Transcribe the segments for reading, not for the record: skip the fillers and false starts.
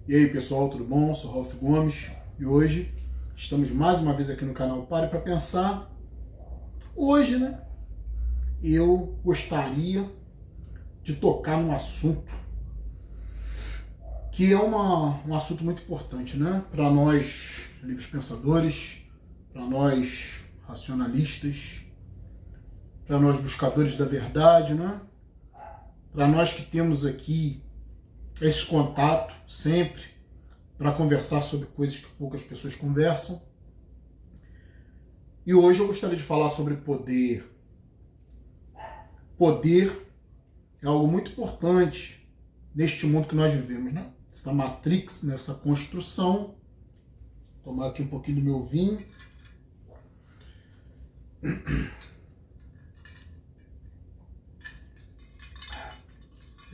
E aí pessoal, tudo bom? Sou Ralf Gomes e hoje estamos mais uma vez aqui no canal Pare para Pensar. Hoje, eu gostaria de tocar num assunto que é um assunto muito importante, para nós livres pensadores, para nós racionalistas, para nós buscadores da verdade, para nós que temos aqui esse contato sempre para conversar sobre coisas que poucas pessoas conversam. E hoje eu gostaria de falar sobre poder. Poder é algo muito importante neste mundo que nós vivemos, Essa matrix, nessa construção. Vou tomar aqui um pouquinho do meu vinho.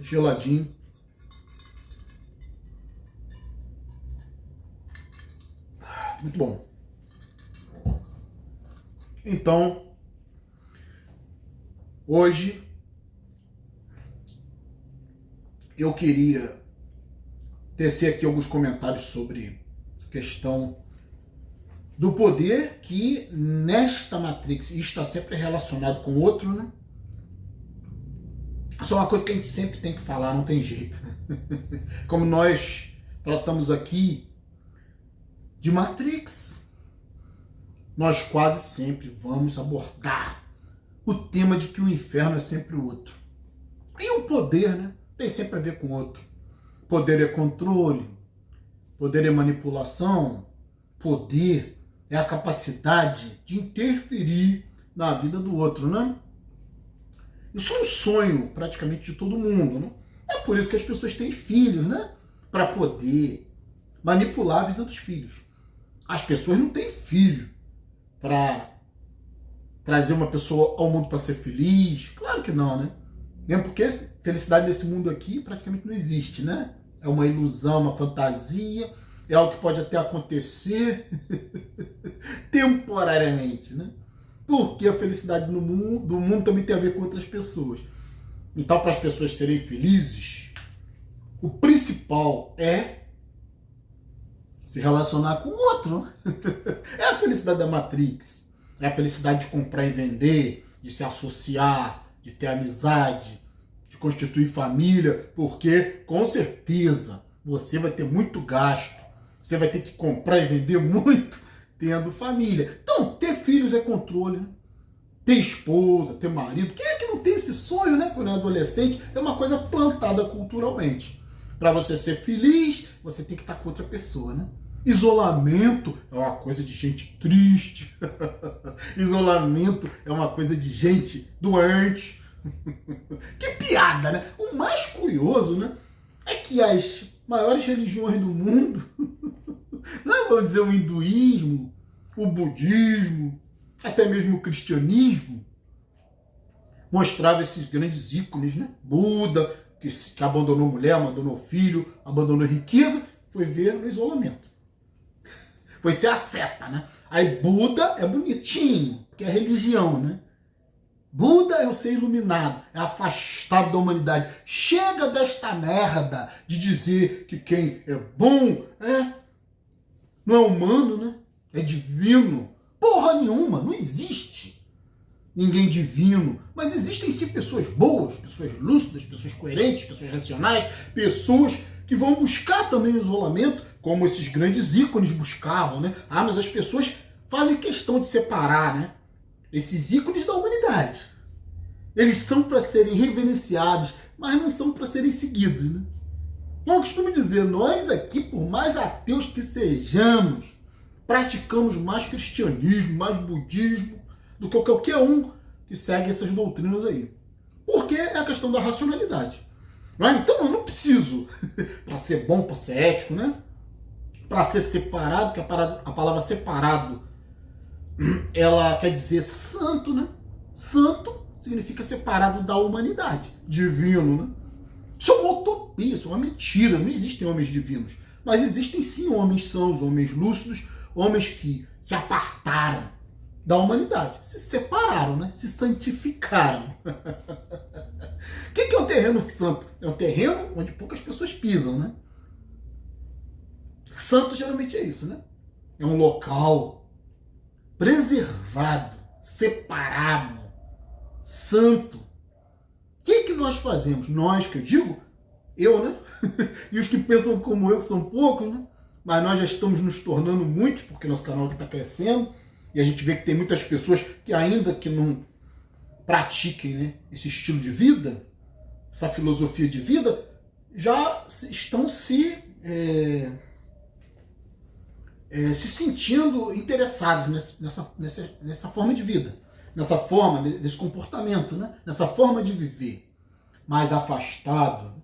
Geladinho. Muito bom. Então, hoje eu queria tecer aqui alguns comentários sobre a questão do poder que nesta matrix está sempre relacionado com o outro, Isso é uma coisa que a gente sempre tem que falar, não tem jeito. Como nós tratamos aqui de Matrix, nós quase sempre vamos abordar o tema de que o inferno é sempre o outro. E o poder, tem sempre a ver com o outro. Poder é controle, poder é manipulação, poder é a capacidade de interferir na vida do outro, Isso é um sonho praticamente de todo mundo, É por isso que as pessoas têm filhos, Para poder manipular a vida dos filhos. As pessoas não têm filho para trazer uma pessoa ao mundo para ser feliz. Claro que não, Mesmo porque felicidade nesse mundo aqui praticamente não existe, É uma ilusão, uma fantasia, é algo que pode até acontecer temporariamente, Porque a felicidade do mundo também tem a ver com outras pessoas. Então, para as pessoas serem felizes, o principal é se relacionar com o outro. É a felicidade da Matrix. É a felicidade de comprar e vender, de se associar, de ter amizade, de constituir família, porque, com certeza, você vai ter muito gasto. Você vai ter que comprar e vender muito tendo família. Então, ter filhos é controle, Ter esposa, ter marido. Quem é que não tem esse sonho, quando é adolescente? É uma coisa plantada culturalmente. Para você ser feliz, você tem que estar com outra pessoa, Isolamento é uma coisa de gente triste. Isolamento é uma coisa de gente doente. Que piada, O mais curioso, é que as maiores religiões do mundo, vamos dizer o hinduísmo, o budismo, até mesmo o cristianismo, mostrava esses grandes ícones, Buda, que abandonou mulher, abandonou filho, abandonou riqueza, foi ver no isolamento. Foi ser asceta, Aí Buda é bonitinho, porque é religião, Buda é o ser iluminado, é afastado da humanidade. Chega desta merda de dizer que quem é bom não é humano, É divino. Porra nenhuma, não existe ninguém divino. Mas existem sim pessoas boas, pessoas lúcidas, pessoas coerentes, pessoas racionais, pessoas que vão buscar também o isolamento, como esses grandes ícones buscavam, mas as pessoas fazem questão de separar, esses ícones da humanidade. Eles são para serem reverenciados, mas não são para serem seguidos, Eu costumo dizer, nós aqui, por mais ateus que sejamos, praticamos mais cristianismo, mais budismo, do que qualquer um que segue essas doutrinas aí. Porque é a questão da racionalidade. Então eu não preciso, para ser bom, para ser ético, para ser separado, que a palavra separado, ela quer dizer santo, Santo significa separado da humanidade, divino, Isso é uma utopia, isso é uma mentira, não existem homens divinos. Mas existem sim homens sãos, homens lúcidos, homens que se apartaram da humanidade, se separaram, se santificaram. O que é um terreno santo? É um terreno onde poucas pessoas pisam, Santo geralmente é isso, né? É um local preservado, separado, santo. O que nós fazemos? Nós, que eu digo, eu, né? E os que pensam como eu, que são poucos, né? Mas nós já estamos nos tornando muitos, porque nosso canal está crescendo, e a gente vê que tem muitas pessoas que ainda que não pratiquem, né, esse estilo de vida, essa filosofia de vida, já estão se sentindo interessados nessa forma de vida, nessa forma, desse comportamento, né? Nessa forma de viver, mais afastado,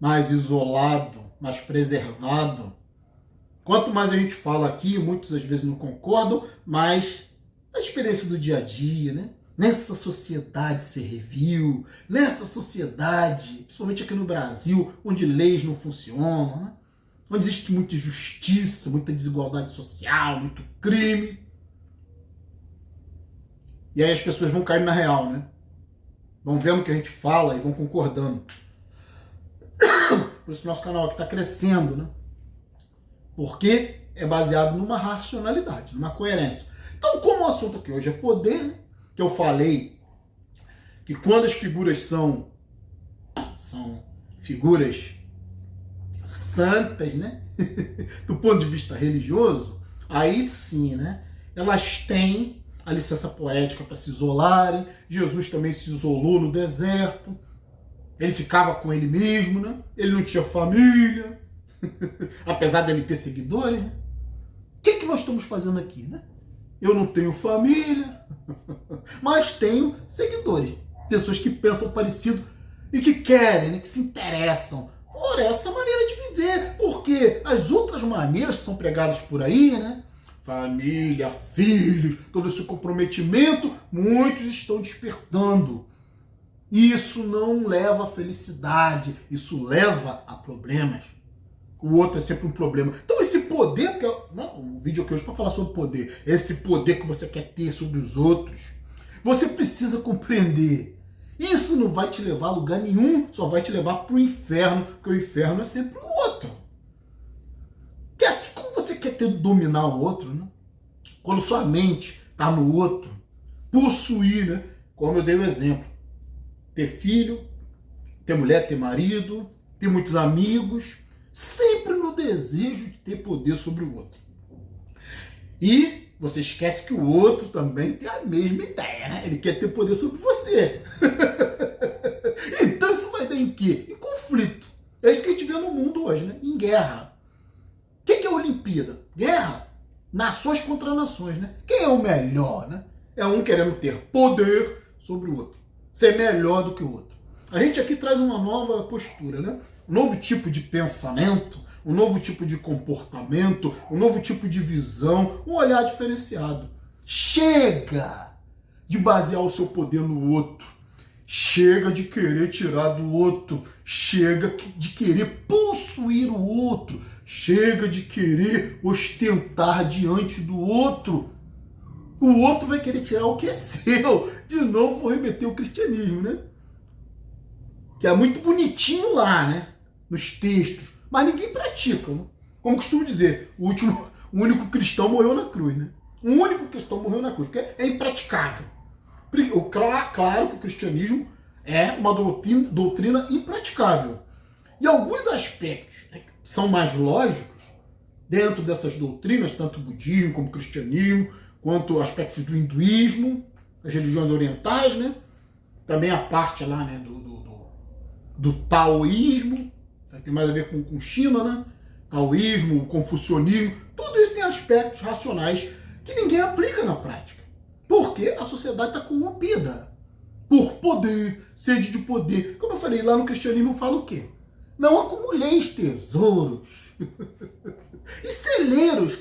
mais isolado, mais preservado. Quanto mais a gente fala aqui, muitos às vezes não concordam, mas a experiência do dia a dia, né? Nessa sociedade servil, nessa sociedade, principalmente aqui no Brasil, onde leis não funcionam, né? Onde existe muita injustiça, muita desigualdade social, muito crime. E aí as pessoas vão cair na real, né? Vão vendo o que a gente fala e vão concordando. Por isso que nosso canal aqui está crescendo, né? Porque é baseado numa racionalidade, numa coerência. Então, como o assunto aqui hoje é poder, né? Que eu falei que quando as figuras são figuras santas, né? Do ponto de vista religioso, aí sim, né? Elas têm a licença poética para se isolarem. Jesus também se isolou no deserto. Ele ficava com ele mesmo, né? Ele não tinha família, apesar dele ter seguidores. Né? O que nós estamos fazendo aqui, né? Eu não tenho família, mas tenho seguidores. Pessoas que pensam parecido e que querem, né? Que se interessam por essa maneira de viver. Porque as outras maneiras que são pregadas por aí, né? Família, filhos, todo esse comprometimento, muitos estão despertando. Isso não leva à felicidade, isso leva a problemas. O outro é sempre um problema. Então esse poder, porque o vídeo aqui hoje é para falar sobre poder, esse poder que você quer ter sobre os outros, você precisa compreender. Isso não vai te levar a lugar nenhum, só vai te levar para o inferno, porque o inferno é sempre o outro. Que assim como você quer dominar o outro, né? Quando sua mente está no outro, possuir, né? Como eu dei o exemplo, ter filho, ter mulher, ter marido, ter muitos amigos, sempre no desejo de ter poder sobre o outro. E você esquece que o outro também tem a mesma ideia, né? Ele quer ter poder sobre você. Então isso vai dar em quê? Em conflito. É isso que a gente vê no mundo hoje, né? Em guerra. O que é a Olimpíada? Guerra. Nações contra nações, né? Quem é o melhor, né? É um querendo ter poder sobre o outro. Ser melhor do que o outro. A gente aqui traz uma nova postura, né? Um novo tipo de pensamento, um novo tipo de comportamento, um novo tipo de visão, um olhar diferenciado. Chega de basear o seu poder no outro. Chega de querer tirar do outro. Chega de querer possuir o outro. Chega de querer ostentar diante do outro. O outro vai querer tirar o que é seu. De novo, vou remeter o cristianismo, né? Que é muito bonitinho lá, né? Nos textos. Mas ninguém pratica, né? Como costumo dizer, o único cristão morreu na cruz, né? O único cristão morreu na cruz, porque é impraticável. Claro que o cristianismo é uma doutrina impraticável. E alguns aspectos, né, que são mais lógicos dentro dessas doutrinas, tanto o budismo como o cristianismo, quanto aspectos do hinduísmo, as religiões orientais, né? Também a parte lá, né, do taoísmo, tem mais a ver com China, né? Taoísmo, confucionismo, tudo isso tem aspectos racionais que ninguém aplica na prática. Porque a sociedade está corrompida por poder, sede de poder. Como eu falei, lá no cristianismo eu falo o quê? Não acumuleis tesouros e celeiros,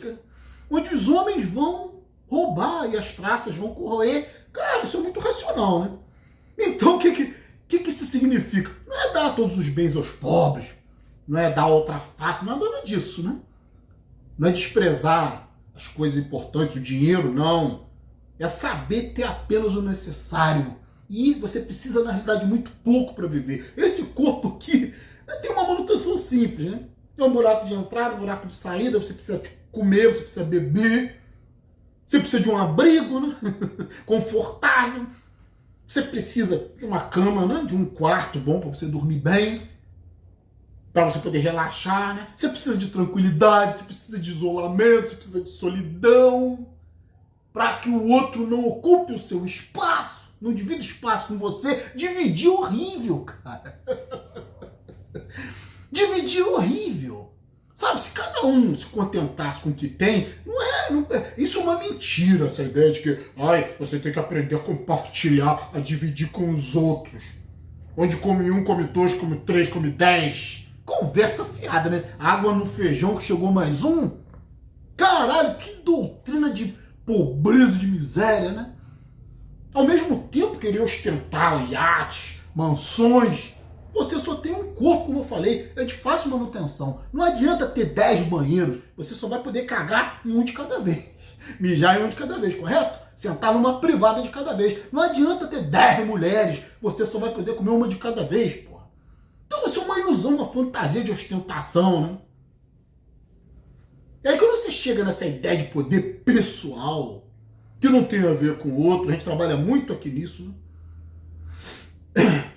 onde os homens vão roubar e as traças vão corroer. Cara, isso é muito racional, né? Então, o que isso significa? Não é dar todos os bens aos pobres, não é dar outra face, não é nada disso, né? Não é desprezar as coisas importantes, o dinheiro, não. É saber ter apenas o necessário. E você precisa, na realidade, muito pouco para viver. Esse corpo aqui tem uma manutenção simples, né? É um buraco de entrada, um buraco de saída, você precisa comer, você precisa beber, você precisa de um abrigo, né? Confortável, você precisa de uma cama, né? De um quarto bom para você dormir bem, para você poder relaxar, né? Você precisa de tranquilidade, você precisa de isolamento, você precisa de solidão, para que o outro não ocupe o seu espaço, não divida espaço com você. Dividir é horrível, cara. Dividir é horrível. Sabe, se cada um se contentasse com o que tem, isso é uma mentira, essa ideia de que você tem que aprender a compartilhar, a dividir com os outros. Onde come um, come dois, come três, come 10. Conversa fiada, né? Água no feijão que chegou mais um. Caralho, que doutrina de pobreza, de miséria, né? Ao mesmo tempo querer ostentar iates, mansões. Você só tem um corpo, como eu falei, é de fácil manutenção. Não adianta ter 10 banheiros, você só vai poder cagar em um de cada vez. Mijar em um de cada vez, correto? Sentar numa privada de cada vez. Não adianta ter 10 mulheres, você só vai poder comer uma de cada vez, porra. Então isso é uma ilusão, uma fantasia de ostentação, né? E aí quando você chega nessa ideia de poder pessoal, que não tem a ver com o outro, a gente trabalha muito aqui nisso, né?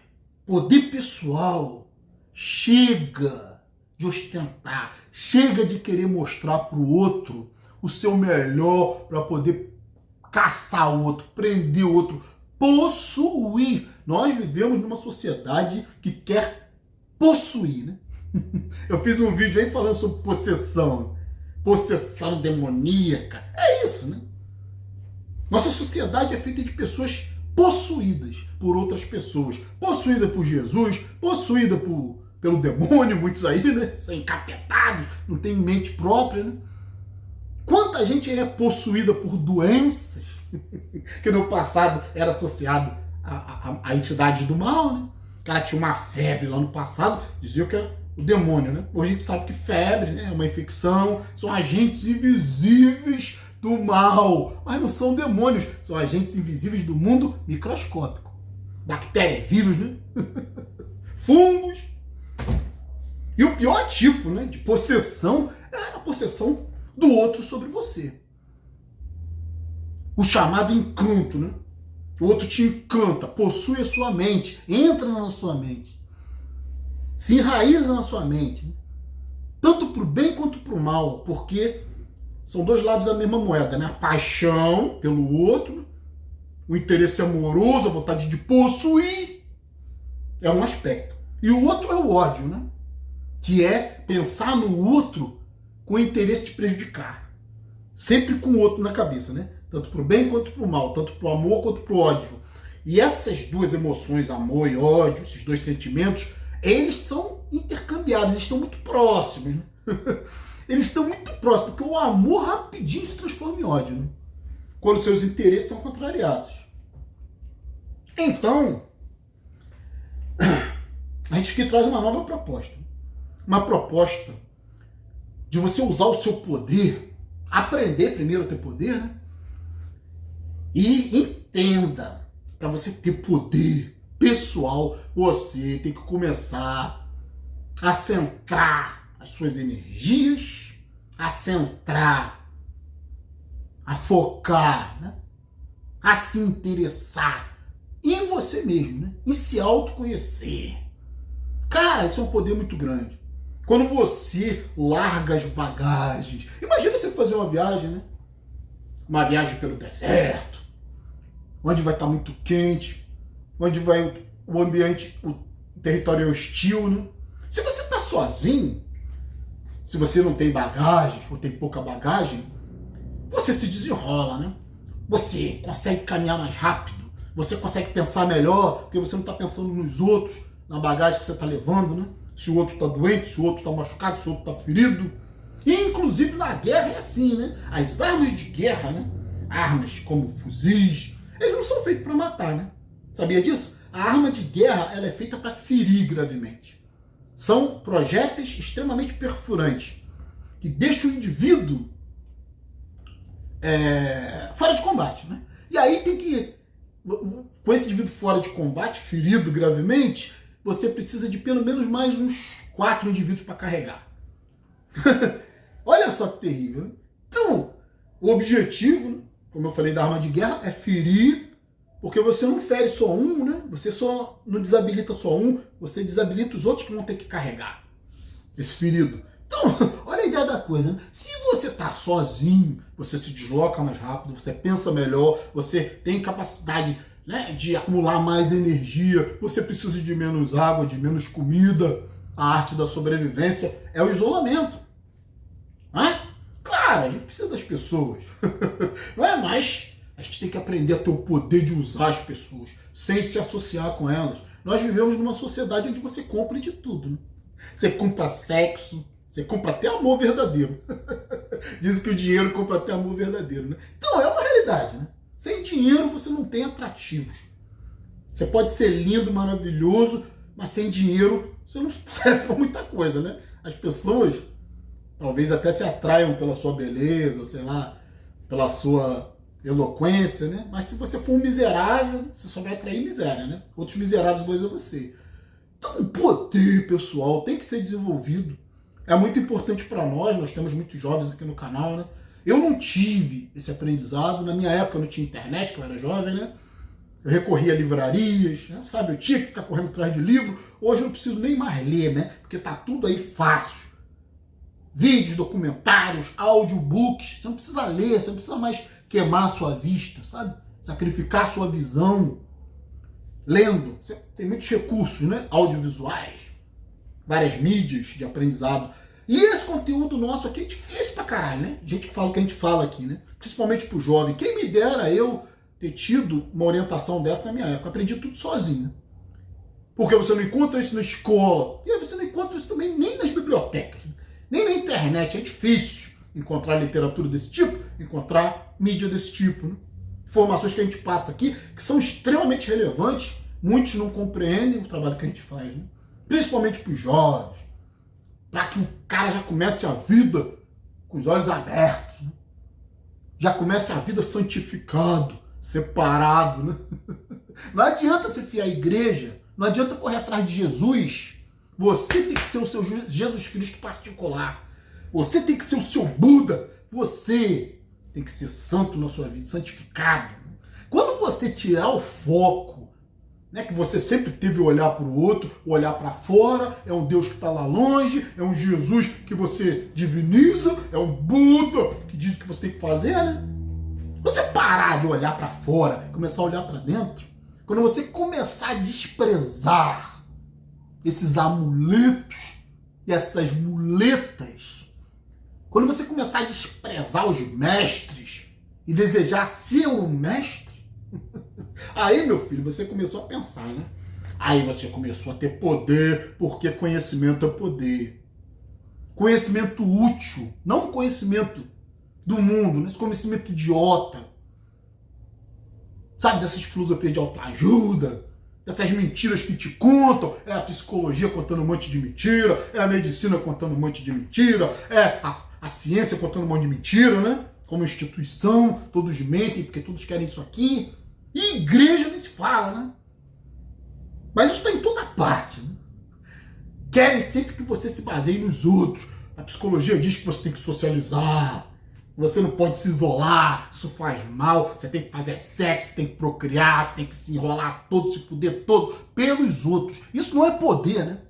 Poder pessoal, chega de ostentar, chega de querer mostrar para o outro o seu melhor para poder caçar o outro, prender o outro, possuir. Nós vivemos numa sociedade que quer possuir, né? Eu fiz um vídeo aí falando sobre possessão demoníaca. É isso, né? Nossa sociedade é feita de pessoas possuídas por outras pessoas, possuída por Jesus, possuída pelo demônio, muitos aí, né? São encapetados, não tem mente própria, né? Quanta gente é possuída por doenças que no passado era associado a entidades do mal, né? O cara tinha uma febre lá no passado, dizia que é o demônio, né? Hoje a gente sabe que febre, né, é uma infecção, são agentes invisíveis do mal, mas não são demônios, são agentes invisíveis do mundo microscópico. Bactéria, vírus, né? Fungos. E o pior tipo, né, de possessão é a possessão do outro sobre você. O chamado encanto, né? O outro te encanta, possui a sua mente, entra na sua mente, se enraiza na sua mente, né? Tanto para o bem quanto para o mal, porque são dois lados da mesma moeda, né? A paixão pelo outro, o interesse amoroso, a vontade de possuir, é um aspecto. E o outro é o ódio, né? Que é pensar no outro com o interesse de prejudicar. Sempre com o outro na cabeça, né? Tanto para o bem quanto para o mal, tanto para o amor quanto para o ódio. E essas duas emoções, amor e ódio, esses dois sentimentos, eles são intercambiáveis, eles estão muito próximos, né? Eles estão muito próximos, porque o amor rapidinho se transforma em ódio, né? Quando seus interesses são contrariados. Então, a gente aqui traz uma nova proposta. Uma proposta de você usar o seu poder, aprender primeiro a ter poder, né? E entenda, para você ter poder pessoal, você tem que começar a centrar as suas energias, a centrar, a focar, né? A se interessar em você mesmo, né? Em se autoconhecer. Cara, isso é um poder muito grande. Quando você larga as bagagens, imagina você fazer uma viagem, né? Uma viagem pelo deserto, onde vai estar muito quente, onde vai o ambiente, o território é hostil, né? Se você está sozinho, se você não tem bagagem ou tem pouca bagagem, você se desenrola, né? Você consegue caminhar mais rápido, você consegue pensar melhor, porque você não está pensando nos outros, na bagagem que você está levando, né? Se o outro está doente, se o outro está machucado, se o outro está ferido. E inclusive na guerra é assim, né? As armas de guerra, né? Armas como fuzis, eles não são feitos para matar, né? Sabia disso? A arma de guerra ela é feita para ferir gravemente. São projéteis extremamente perfurantes, que deixam o indivíduo fora de combate, né? E aí tem que, com esse indivíduo fora de combate, ferido gravemente, você precisa de pelo menos mais uns 4 indivíduos para carregar. Olha só que terrível, né? Então, o objetivo, né, como eu falei da arma de guerra, é ferir, porque você não fere só um, né? Você só não desabilita só um, você desabilita os outros que vão ter que carregar esse ferido. Então, olha a ideia da coisa, né? Se você tá sozinho, você se desloca mais rápido, você pensa melhor, você tem capacidade, né, de acumular mais energia, você precisa de menos água, de menos comida. A arte da sobrevivência é o isolamento. Não é? Claro, a gente precisa das pessoas. Não é? Mas a gente tem que aprender a ter o poder de usar as pessoas, sem se associar com elas. Nós vivemos numa sociedade onde você compra de tudo, né? Você compra sexo, você compra até amor verdadeiro. Dizem que o dinheiro compra até amor verdadeiro, né? Então é uma realidade, né? Sem dinheiro você não tem atrativos. Você pode ser lindo, maravilhoso, mas sem dinheiro você não serve para muita coisa, né? As pessoas talvez até se atraiam pela sua beleza, ou sei lá, pela sua eloquência, né? Mas se você for um miserável, você só vai atrair miséria, né? Outros miseráveis iguais a você. Então o poder pessoal tem que ser desenvolvido. É muito importante para nós temos muitos jovens aqui no canal, né? Eu não tive esse aprendizado, na minha época eu não tinha internet, que eu era jovem, né? Eu recorria a livrarias, né? Sabe? Eu tinha que ficar correndo atrás de livro. Hoje eu não preciso nem mais ler, né? Porque tá tudo aí fácil. Vídeos, documentários, audiobooks. Você não precisa ler, você não precisa mais queimar a sua vista, sabe? Sacrificar a sua visão. Lendo. Você tem muitos recursos, né? Audiovisuais, várias mídias de aprendizado. E esse conteúdo nosso aqui é difícil pra caralho, né? Gente que fala o que a gente fala aqui, né? Principalmente pro jovem. Quem me dera eu ter tido uma orientação dessa na minha época. Aprendi tudo sozinho. Porque você não encontra isso na escola. E aí você não encontra isso também nem nas bibliotecas. Nem na internet. É difícil encontrar literatura desse tipo, encontrar mídia desse tipo, né? Informações que a gente passa aqui, que são extremamente relevantes. Muitos não compreendem o trabalho que a gente faz, né? Principalmente para os jovens. Para que o cara já comece a vida com os olhos abertos, né? Já comece a vida santificado, separado, né? Não adianta se fiar à igreja, não adianta correr atrás de Jesus. Você tem que ser o seu Jesus Cristo particular. Você tem que ser o seu Buda. Você tem que ser santo na sua vida, santificado. Quando você tirar o foco, né, que você sempre teve o olhar para o outro, o olhar para fora, é um Deus que está lá longe, é um Jesus que você diviniza, é um Buda que diz o que você tem que fazer, né? Você parar de olhar para fora, começar a olhar para dentro, quando você começar a desprezar esses amuletos e essas muletas, quando você começar a desprezar os mestres e desejar ser um mestre, aí, meu filho, você começou a pensar, né? Aí você começou a ter poder, porque conhecimento é poder. Conhecimento útil, não conhecimento do mundo, né? Esse conhecimento idiota. Sabe, dessas filosofias de autoajuda, dessas mentiras que te contam, é a psicologia contando um monte de mentira, é a medicina contando um monte de mentira, é a ciência contando um monte de mentira, né? Como instituição, todos mentem porque todos querem isso aqui. E igreja nem se fala, né? Mas isso está em toda parte, né? Querem sempre que você se baseie nos outros. A psicologia diz que você tem que socializar, você não pode se isolar, isso faz mal, você tem que fazer sexo, você tem que procriar, você tem que se enrolar todo, se fuder todo pelos outros. Isso não é poder, né?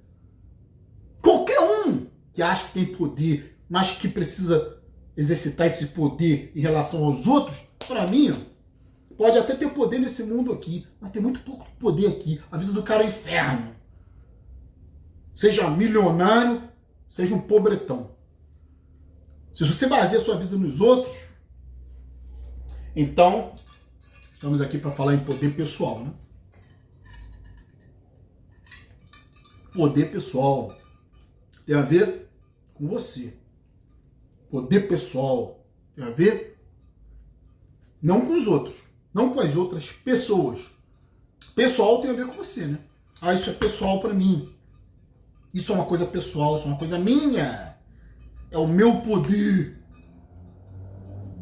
Qualquer um que acha que tem poder, mas que precisa exercitar esse poder em relação aos outros, para mim, ó, pode até ter poder nesse mundo aqui, mas tem muito pouco poder aqui. A vida do cara é inferno. Seja milionário, seja um pobretão. Se você baseia a sua vida nos outros, então, estamos aqui para falar em poder pessoal, né? Poder pessoal tem a ver com você. Poder pessoal tem a ver não com os outros, não com as outras pessoas. Pessoal tem a ver com você, né? Ah, isso é pessoal para mim. Isso é uma coisa pessoal, isso é uma coisa minha. É o meu poder.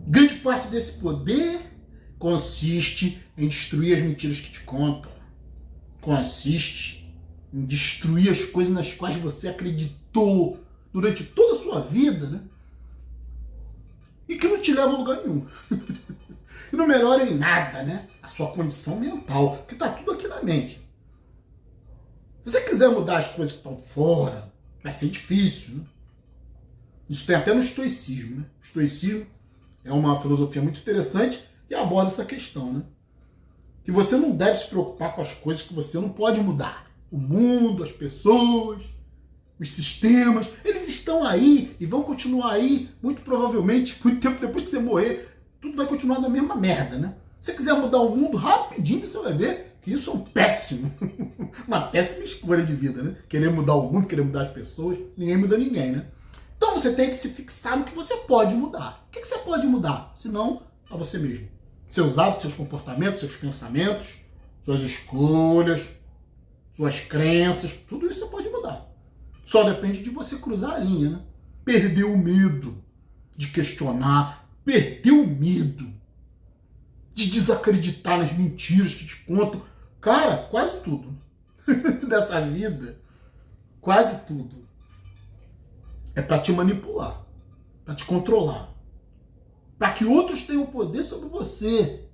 Grande parte desse poder consiste em destruir as mentiras que te contam. Consiste em destruir as coisas nas quais você acreditou durante toda a sua vida, né? E que não te leva a lugar nenhum. E não melhora em nada, né? A sua condição mental, porque tá tudo aqui na mente. Se você quiser mudar as coisas que estão fora, vai ser difícil, né? Isso tem até no estoicismo, né? O estoicismo é uma filosofia muito interessante que aborda essa questão, né? Que você não deve se preocupar com as coisas que você não pode mudar. O mundo, as pessoas, os sistemas, eles estão aí e vão continuar aí, muito provavelmente, muito tempo depois que você morrer, tudo vai continuar na mesma merda, né? Se você quiser mudar o mundo rapidinho, você vai ver que isso é um péssimo, uma péssima escolha de vida, né? Querer mudar o mundo, querer mudar as pessoas, ninguém muda ninguém, né? Então você tem que se fixar no que você pode mudar. O que você pode mudar? Se não, a você mesmo. Seus hábitos, seus comportamentos, seus pensamentos, suas escolhas, suas crenças, tudo isso você pode mudar. Só depende de você cruzar a linha, né? Perder o medo de questionar, perder o medo de desacreditar nas mentiras que te contam. Cara, quase tudo dessa vida, quase tudo, é para te manipular, para te controlar, para que outros tenham poder sobre você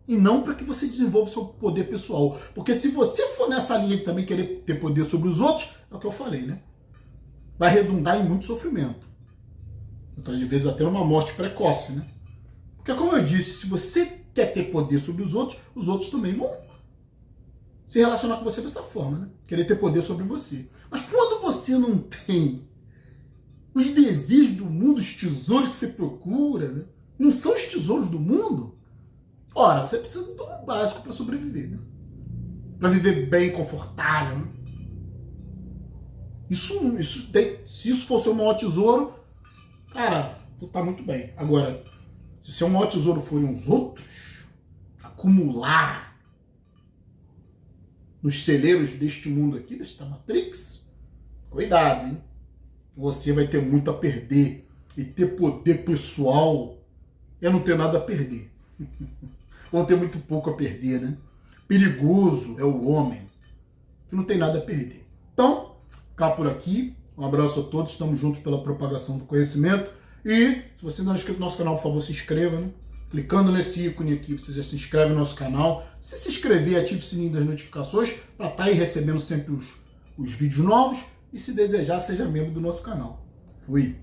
e não para que você desenvolva o seu poder pessoal. Porque se você for nessa linha de também querer ter poder sobre os outros, é o que eu falei, né? Vai redundar em muito sofrimento. Outras vezes até uma morte precoce, né? Porque como eu disse, se você quer ter poder sobre os outros também vão se relacionar com você dessa forma, né? Querer ter poder sobre você. Mas quando você não tem os desejos do mundo, os tesouros que você procura, né? Não são os tesouros do mundo, ora, você precisa do básico para sobreviver, né? Para viver bem, confortável, né? Se isso fosse o maior tesouro, cara, tu tá muito bem. Agora, se o seu maior tesouro forem os outros, acumular nos celeiros deste mundo aqui, desta Matrix, cuidado, hein? Você vai ter muito a perder. E ter poder pessoal é não ter nada a perder. Ou ter muito pouco a perder, né? Perigoso é o homem que não tem nada a perder. Então, ficar por aqui. Um abraço a todos. Estamos juntos pela propagação do conhecimento. E, se você não é inscrito no nosso canal, por favor, se inscreva, né? Clicando nesse ícone aqui, você já se inscreve no nosso canal. Se inscrever, ative o sininho das notificações para estar aí recebendo sempre os vídeos novos. E se desejar, seja membro do nosso canal. Fui!